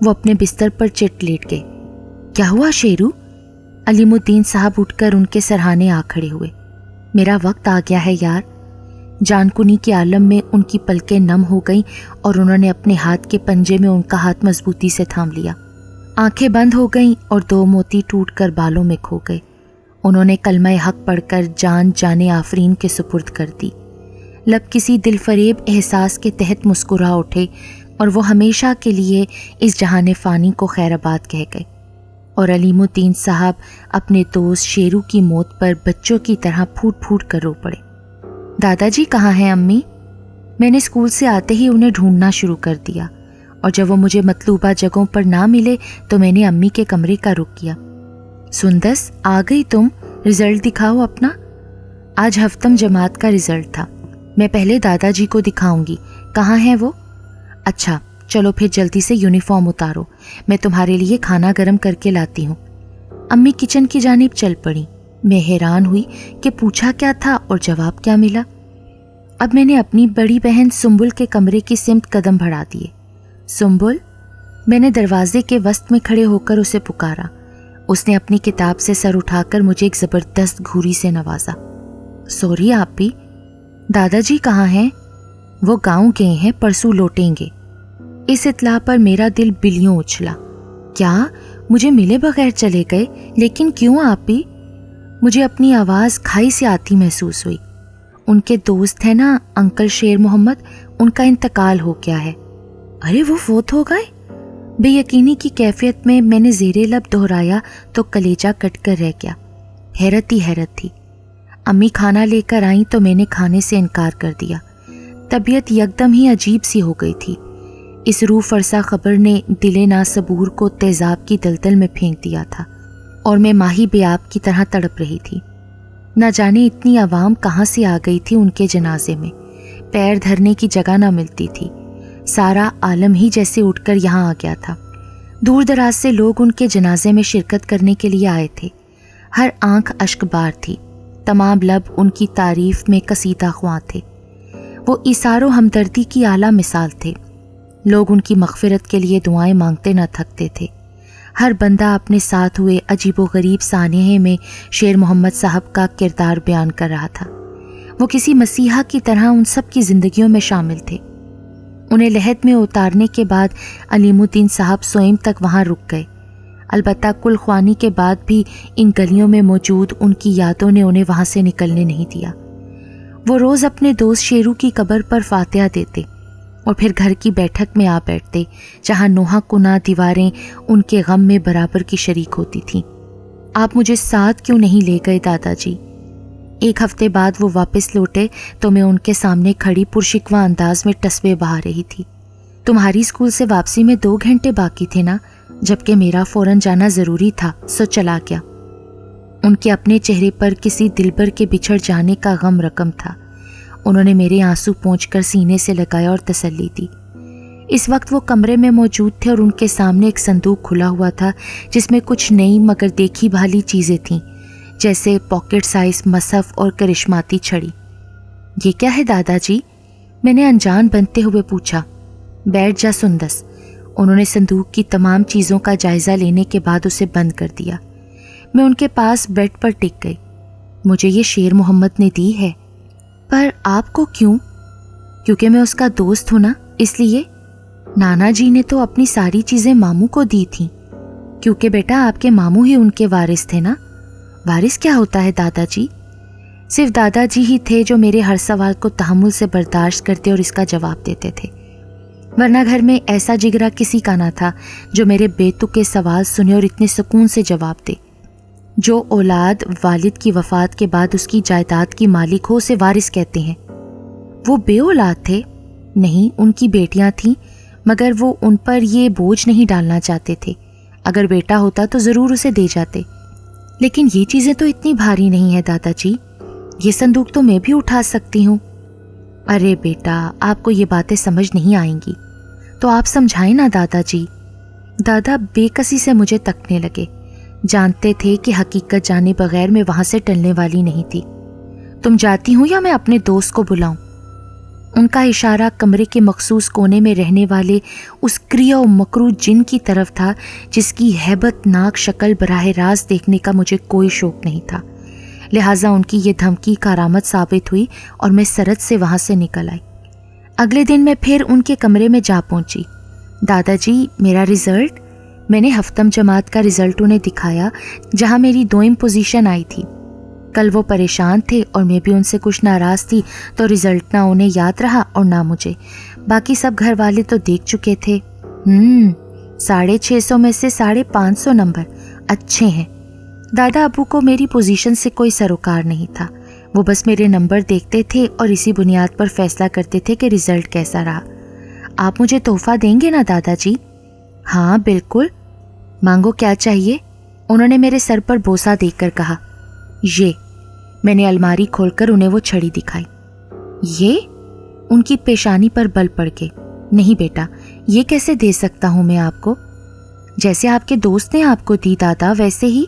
وہ اپنے بستر پر چٹ لیٹ گئے۔ کیا ہوا شیرو؟ علیم الدین صاحب اٹھ کر ان کے سرہانے آ کھڑے ہوئے۔ میرا وقت آ گیا ہے یار۔ جان کنی کے عالم میں ان کی پلکیں نم ہو گئیں اور انہوں نے اپنے ہاتھ کے پنجے میں ان کا ہاتھ مضبوطی سے تھام لیا۔ آنکھیں بند ہو گئیں اور 2 موتی ٹوٹ کر بالوں میں کھو گئے۔ انہوں نے کلمہ حق پڑھ کر جان جانے آفرین کے سپرد کر دی۔ لب کسی دل فریب احساس کے تحت مسکرا اٹھے اور وہ ہمیشہ کے لیے اس جہان فانی کو خیر آباد کہہ گئے، اور علیم الدین صاحب اپنے دوست شیرو کی موت پر بچوں کی طرح پھوٹ پھوٹ کر رو پڑے۔ دادا جی کہاں ہیں امی؟ میں نے اسکول سے آتے ہی انہیں ڈھونڈنا شروع کر دیا، اور جب وہ مجھے مطلوبہ جگہوں پر نہ ملے تو میں نے امی کے کمرے کا رخ کیا۔ سندس آ گئی تم؟ رزلٹ دکھاؤ اپنا۔ آج ہفتم جماعت کا رزلٹ تھا، میں پہلے دادا جی کو دکھاؤں گی۔ کہاں ہیں وہ؟ اچھا چلو پھر جلدی سے یونیفارم اتارو، میں تمہارے لیے کھانا گرم کر کے لاتی ہوں۔ امی کچن کی جانب چل پڑی۔ میں حیران ہوئی کہ پوچھا کیا تھا اور جواب کیا ملا۔ اب میں نے اپنی بڑی بہن سنبل کے کمرے کی سمت قدم بڑھا دیے۔ سنبل، میں نے دروازے کے وسط میں کھڑے ہو کر اسے پکارا۔ اس نے اپنی کتاب سے سر اٹھا کر مجھے ایک زبردست گھوری سے نوازا۔ سوری آپی۔ دادا جی کہاں ہیں؟ وہ گاؤں گئے ہیں، پرسوں لوٹیں گے۔ اس اطلاع پر میرا دل بلیوں اچھلا۔ کیا مجھے ملے بغیر چلے گئے؟ لیکن کیوں آپی؟ مجھے اپنی آواز کھائی سے آتی محسوس ہوئی۔ ان کے دوست ہیں نا انکل شیر محمد، ان کا انتقال ہو گیا ہے۔ ارے وہ فوت ہو گئے؟ بے یقینی کی کیفیت میں نے زیر لب دہرایا تو کلیجہ کٹ کر رہ گیا۔ حیرت ہی حیرت تھی۔ امی کھانا لے کر آئیں تو میں نے کھانے سے انکار کر دیا۔ طبیعت یکدم ہی عجیب سی ہو گئی تھی۔ اس روح فرسا خبر نے دل ناصبور کو تیزاب کی دلدل میں پھینک دیا تھا، اور میں ماہی بیاب کی طرح تڑپ رہی تھی۔ نہ جانے اتنی عوام کہاں سے آ گئی تھی ان کے جنازے میں، پیر دھرنے کی جگہ نہ ملتی تھی۔ سارا عالم ہی جیسے اٹھ کر یہاں آ گیا تھا۔ دور دراز سے لوگ ان کے جنازے میں شرکت کرنے کے لیے آئے تھے۔ ہر آنکھ اشک بار تھی، تمام لب ان کی تعریف میں قصیدہ خواں تھے۔ وہ ایثار و ہمدردی کی اعلیٰ مثال تھے۔ لوگ ان کی مغفرت کے لیے دعائیں مانگتے نہ تھکتے تھے۔ ہر بندہ اپنے ساتھ ہوئے عجیب و غریب سانحے میں شیر محمد صاحب کا کردار بیان کر رہا تھا۔ وہ کسی مسیحا کی طرح ان سب کی زندگیوں میں شامل تھے۔ انہیں لحد میں اتارنے کے بعد علیم الدین صاحب سوئم تک وہاں رک گئے۔ البتہ کل خوانی کے بعد بھی ان گلیوں میں موجود ان کی یادوں نے انہیں وہاں سے نکلنے نہیں دیا۔ وہ روز اپنے دوست شیرو کی قبر پر فاتحہ دیتے اور پھر گھر کی بیٹھک میں آ بیٹھتے، جہاں نوحہ کنا دیواریں ان کے غم میں برابر کی شریک ہوتی تھیں۔ آپ مجھے ساتھ کیوں نہیں لے گئے دادا جی؟ ایک ہفتے بعد وہ واپس لوٹے تو میں ان کے سامنے کھڑی پرشکوہ انداز میں ٹسبے بہا رہی تھی۔ تمہاری اسکول سے واپسی میں 2 گھنٹے باقی تھے نا، جبکہ میرا فوراً جانا ضروری تھا، سو چلا گیا۔ ان کے اپنے چہرے پر کسی دلبر کے بچھڑ جانے کا غم رقم تھا۔ انہوں نے میرے آنسو پونچھ کر سینے سے لگایا اور تسلی دی۔ اس وقت وہ کمرے میں موجود تھے اور ان کے سامنے ایک صندوق کھلا ہوا تھا جس میں کچھ نئی مگر دیکھی بھالی چیزیں تھیں، جیسے پاکٹ سائز مصحف اور کرشماتی چھڑی۔ یہ کیا ہے دادا جی؟ میں نے انجان بنتے ہوئے پوچھا۔ بیٹھ جا سندس۔ انہوں نے صندوق کی تمام چیزوں کا جائزہ لینے کے بعد اسے بند کر دیا۔ میں ان کے پاس بیڈ پر ٹک گئی۔ مجھے یہ شیر محمد نے دی ہے۔ پر آپ کو کیوں؟ کیونکہ میں اس کا دوست ہوں نا، اس لیے۔ نانا جی نے تو اپنی ساری چیزیں ماموں کو دی تھیں۔ کیونکہ بیٹا آپ کے ماموں ہی ان کے وارث تھے نا۔ وارث کیا ہوتا ہے دادا جی؟ صرف دادا جی ہی تھے جو میرے ہر سوال کو تحمل سے برداشت کرتے اور اس کا جواب دیتے تھے، ورنہ گھر میں ایسا جگرا کسی کا نہ تھا جو میرے بے تکے سوال سنے اور اتنے سکون سے جواب دے۔ جو اولاد والد کی وفات کے بعد اس کی جائیداد کی مالک ہو اسے وارث کہتے ہیں۔ وہ بے اولاد تھے؟ نہیں، ان کی بیٹیاں تھیں، مگر وہ ان پر یہ بوجھ نہیں ڈالنا چاہتے تھے۔ اگر بیٹا ہوتا تو ضرور اسے دے جاتے۔ لیکن یہ چیزیں تو اتنی بھاری نہیں ہیں دادا جی، یہ صندوق تو میں بھی اٹھا سکتی ہوں۔ ارے بیٹا، آپ کو یہ باتیں سمجھ نہیں آئیں گی، تو آپ سمجھائیں نا دادا جی۔ دادا بے کسی سے مجھے تکنے لگے، جانتے تھے کہ حقیقت جانے بغیر میں وہاں سے ٹلنے والی نہیں تھی۔ تم جاتی ہوں یا میں اپنے دوست کو بلاؤں؟ ان کا اشارہ کمرے کے مخصوص کونے میں رہنے والے اس کریا و مکرو جن کی طرف تھا جس کی ہیبت ناک شکل براہ راست دیکھنے کا مجھے کوئی شوق نہیں تھا، لہٰذا ان کی یہ دھمکی کارآمد ثابت ہوئی اور میں سرد سے وہاں سے نکل آئی۔ اگلے دن میں پھر ان کے کمرے میں جا پہنچی۔ دادا جی میرا رزلٹ؟ میں نے ہفتم جماعت کا رزلٹ انہیں دکھایا جہاں میری دوئم پوزیشن آئی تھی۔ کل وہ پریشان تھے اور میں بھی ان سے کچھ ناراض تھی، تو رزلٹ نہ انہیں یاد رہا اور نہ مجھے۔ باقی سب گھر والے تو دیکھ چکے تھے۔ 650 میں سے 550 نمبر اچھے ہیں۔ دادا ابو کو میری پوزیشن سے کوئی سروکار نہیں تھا، وہ بس میرے نمبر دیکھتے تھے اور اسی بنیاد پر فیصلہ کرتے تھے کہ رزلٹ کیسا رہا۔ آپ مجھے تحفہ دیں گے نا دادا جی؟ ہاں بالکل، مانگو کیا چاہیے؟ انہوں نے میرے سر پر بوسہ دے کر کہا۔ یہ میں نے الماری کھول کر انہیں وہ چھڑی دکھائی۔ یہ؟ ان کی پیشانی پر بل پڑ کے۔ نہیں بیٹا، یہ کیسے دے سکتا ہوں میں آپ کو؟ جیسے آپ کے دوست نے آپ کو دی دادا ویسے ہی۔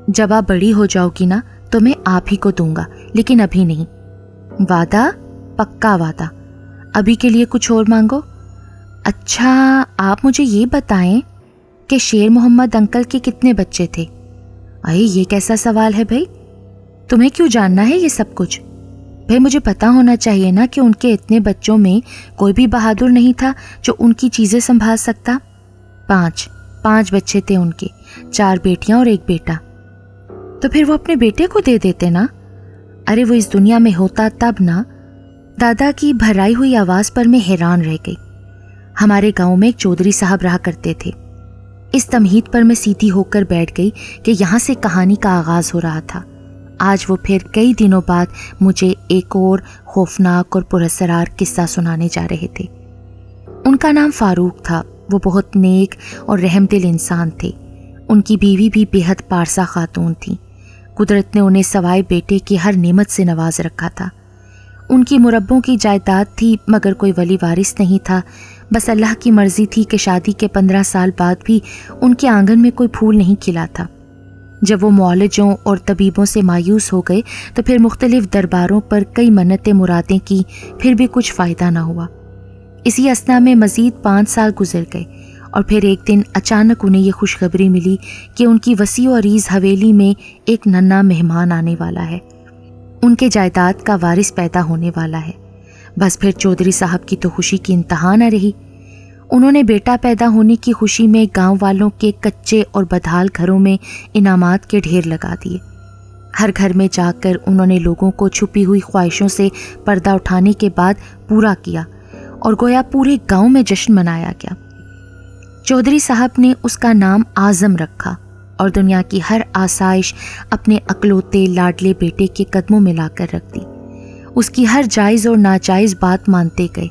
جب آپ بڑی ہو جاؤ گی نا تو میں آپ ہی کو دوں گا، لیکن ابھی نہیں۔ وعدہ؟ پکا وعدہ۔ ابھی کے لیے کچھ اور مانگو۔ اچھا آپ مجھے یہ بتائیں کہ شیر محمد انکل کے کتنے بچے تھے؟ یہ کیسا سوال ہے بھائی؟ تمہیں کیوں جاننا ہے یہ سب کچھ؟ بھائی مجھے پتا ہونا چاہیے نا کہ ان کے اتنے بچوں میں کوئی بھی بہادر نہیں تھا جو ان کی چیزیں سنبھال سکتا۔ 5 بچے تھے ان کے، 4 بیٹیاں اور 1 بیٹا۔ تو پھر وہ اپنے بیٹے کو دے دیتے نا۔ ارے وہ اس دنیا میں ہوتا تب نا۔ دادا کی بھرائی ہوئی آواز پر میں حیران رہ گئی۔ ہمارے گاؤں میں ایک چودھری صاحب رہا کرتے تھے۔ اس تمہید پر میں سیدھی ہو کر بیٹھ گئی کہ یہاں سے کہانی کا آغاز ہو رہا تھا۔ آج وہ پھر کئی دنوں بعد مجھے ایک اور خوفناک اور پراسرار قصہ سنانے جا رہے تھے۔ ان کا نام فاروق تھا۔ وہ بہت نیک اور رحم دل انسان تھے۔ ان کی بیوی بھی بے حد پارسا خاتون تھی۔ قدرت نے انہیں سوائے بیٹے کی ہر نعمت سے نواز رکھا تھا۔ ان کی مربوں کی جائیداد تھی مگر کوئی ولی وارث نہیں تھا۔ بس اللہ کی مرضی تھی کہ شادی کے 15 سال بعد بھی ان کے آنگن میں کوئی پھول نہیں کھلا تھا۔ جب وہ معالجوں اور طبیبوں سے مایوس ہو گئے تو پھر مختلف درباروں پر کئی منتیں مرادیں کی، پھر بھی کچھ فائدہ نہ ہوا۔ اسی اثنا میں مزید 5 سال گزر گئے اور پھر ایک دن اچانک انہیں یہ خوشخبری ملی کہ ان کی وسیع و عریض حویلی میں ایک ننھا مہمان آنے والا ہے، ان کے جائیداد کا وارث پیدا ہونے والا ہے۔ بس پھر چودھری صاحب کی تو خوشی کی انتہا نہ رہی۔ انہوں نے بیٹا پیدا ہونے کی خوشی میں گاؤں والوں کے کچے اور بدحال گھروں میں انعامات کے ڈھیر لگا دیے۔ ہر گھر میں جا کر انہوں نے لوگوں کو چھپی ہوئی خواہشوں سے پردہ اٹھانے کے بعد پورا کیا اور گویا پورے گاؤں میں جشن منایا گیا۔ چودھری صاحب نے اس کا نام اعظم رکھا اور دنیا کی ہر آسائش اپنے اکلوتے لاڈلے بیٹے کے قدموں میں لا کر رکھ دی۔ اس کی ہر جائز اور ناجائز بات مانتے گئے۔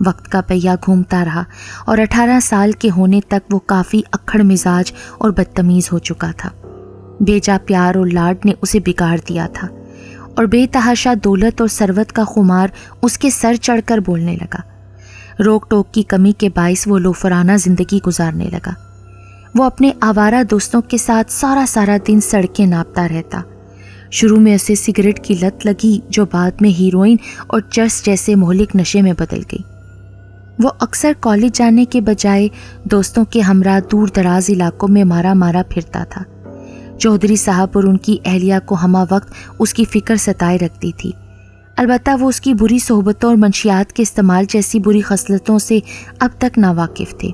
وقت کا پہیہ گھومتا رہا اور 18 سال کے ہونے تک وہ کافی اکھڑ مزاج اور بدتمیز ہو چکا تھا۔ بیجا پیار اور لاڈ نے اسے بگاڑ دیا تھا اور بے تحاشا دولت اور ثروت کا خمار اس کے سر چڑھ کر بولنے لگا۔ روک ٹوک کی کمی کے باعث وہ لوفرانہ زندگی گزارنے لگا۔ وہ اپنے آوارہ دوستوں کے ساتھ سارا دن سڑکیں ناپتا رہتا۔ شروع میں اسے سگریٹ کی لت لگی جو بعد میں ہیروئن اور چرس جیسے مہلک نشے میں بدل گئی۔ وہ اکثر کالج جانے کے بجائے دوستوں کے ہمراہ دور دراز علاقوں میں مارا پھرتا تھا۔ چودھری صاحب اور ان کی اہلیہ کو ہمہ وقت اس کی فکر ستائے رکھتی تھی، البتہ وہ اس کی بری صحبتوں اور منشیات کے استعمال جیسی بری خصلتوں سے اب تک ناواقف تھے۔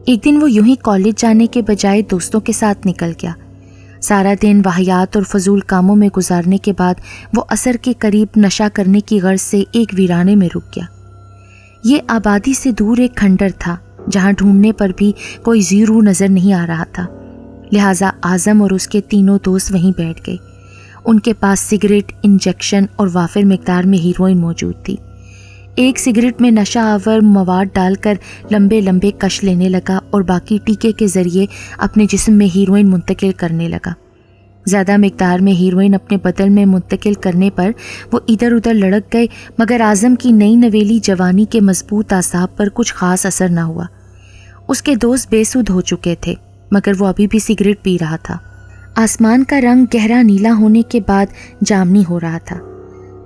ایک دن وہ یوں ہی کالج جانے کے بجائے دوستوں کے ساتھ نکل گیا۔ سارا دن واہیات اور فضول کاموں میں گزارنے کے بعد وہ عصر کے قریب نشہ کرنے کی غرض سے ایک ویرانے میں رک گیا۔ یہ آبادی سے دور ایک کھنڈر تھا جہاں ڈھونڈنے پر بھی کوئی زیرو نظر نہیں آ رہا تھا، لہٰذا اعظم اور اس کے تینوں دوست وہیں بیٹھ گئے۔ ان کے پاس سگریٹ، انجیکشن اور وافر مقدار میں ہیروئن موجود تھی۔ ایک سگریٹ میں نشہ آور مواد ڈال کر لمبے کش لینے لگا اور باقی ٹیکے کے ذریعے اپنے جسم میں ہیروئن منتقل کرنے لگا۔ زیادہ مقدار میں ہیروئن اپنے بدن میں منتقل کرنے پر وہ ادھر ادھر لڑک گئے، مگر اعظم کی نئی نویلی جوانی کے مضبوط اعصاب پر کچھ خاص اثر نہ ہوا۔ اس کے دوست بے سدھ ہو چکے تھے مگر وہ ابھی بھی سگریٹ پی رہا تھا۔ آسمان کا رنگ گہرا نیلا ہونے کے بعد جامنی ہو رہا تھا۔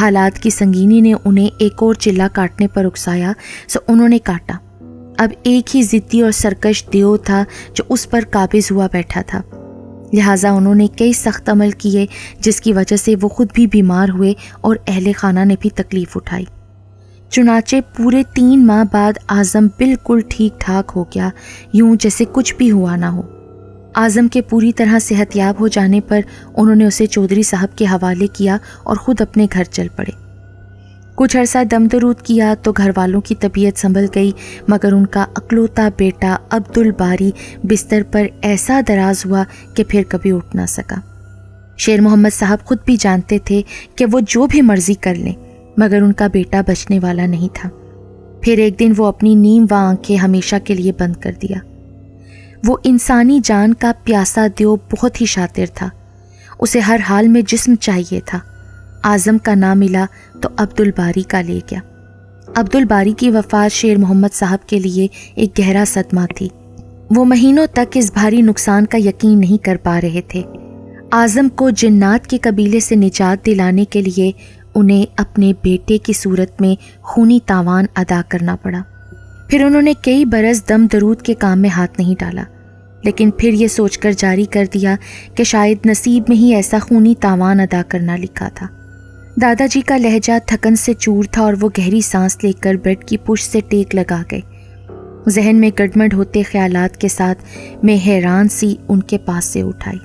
حالات کی سنگینی نے انہیں ایک اور چلہ کاٹنے پر اکسایا، سو انہوں نے کاٹا۔ اب ایک ہی ضدی اور سرکش دیو تھا جو اس پر قابض ہوا بیٹھا تھا، لہٰذا انہوں نے کئی سخت عمل کیے جس کی وجہ سے وہ خود بھی بیمار ہوئے اور اہل خانہ نے بھی تکلیف اٹھائی۔ چنانچہ پورے 3 ماہ بعد اعظم بالکل ٹھیک ٹھاک ہو گیا، یوں جیسے کچھ بھی ہوا نہ ہو۔ اعظم کے پوری طرح صحت یاب ہو جانے پر انہوں نے اسے چودھری صاحب کے حوالے کیا اور خود اپنے گھر چل پڑے۔ کچھ عرصہ دم درود کیا تو گھر والوں کی طبیعت سنبھل گئی، مگر ان کا اکلوتا بیٹا عبدالباری بستر پر ایسا دراز ہوا کہ پھر کبھی اٹھ نہ سکا۔ شیر محمد صاحب خود بھی جانتے تھے کہ وہ جو بھی مرضی کر لیں، مگر ان کا بیٹا بچنے والا نہیں تھا۔ پھر ایک دن وہ اپنی نیم و آنکھیں ہمیشہ کے لیے بند کر دیا۔ وہ انسانی جان کا پیاسا دیو بہت ہی شاطر تھا، اسے ہر حال میں جسم چاہیے تھا۔ اعظم کا نہ ملا تو عبدالباری کا لے گیا۔ عبدالباری کی وفات شیر محمد صاحب کے لیے ایک گہرا صدمہ تھی۔ وہ مہینوں تک اس بھاری نقصان کا یقین نہیں کر پا رہے تھے۔ اعظم کو جنات کے قبیلے سے نجات دلانے کے لیے انہیں اپنے بیٹے کی صورت میں خونی تاوان ادا کرنا پڑا۔ پھر انہوں نے کئی برس دم درود کے کام میں ہاتھ نہیں ڈالا، لیکن پھر یہ سوچ کر جاری کر دیا کہ شاید نصیب میں ہی ایسا خونی تاوان ادا کرنا لکھا تھا۔ دادا جی کا لہجہ تھکن سے چور تھا اور وہ گہری سانس لے کر بیڈ کی پشت سے ٹیک لگا گئے۔ ذہن میں گڑمڑ ہوتے خیالات کے ساتھ میں حیران سی ان کے پاس سے اٹھائی۔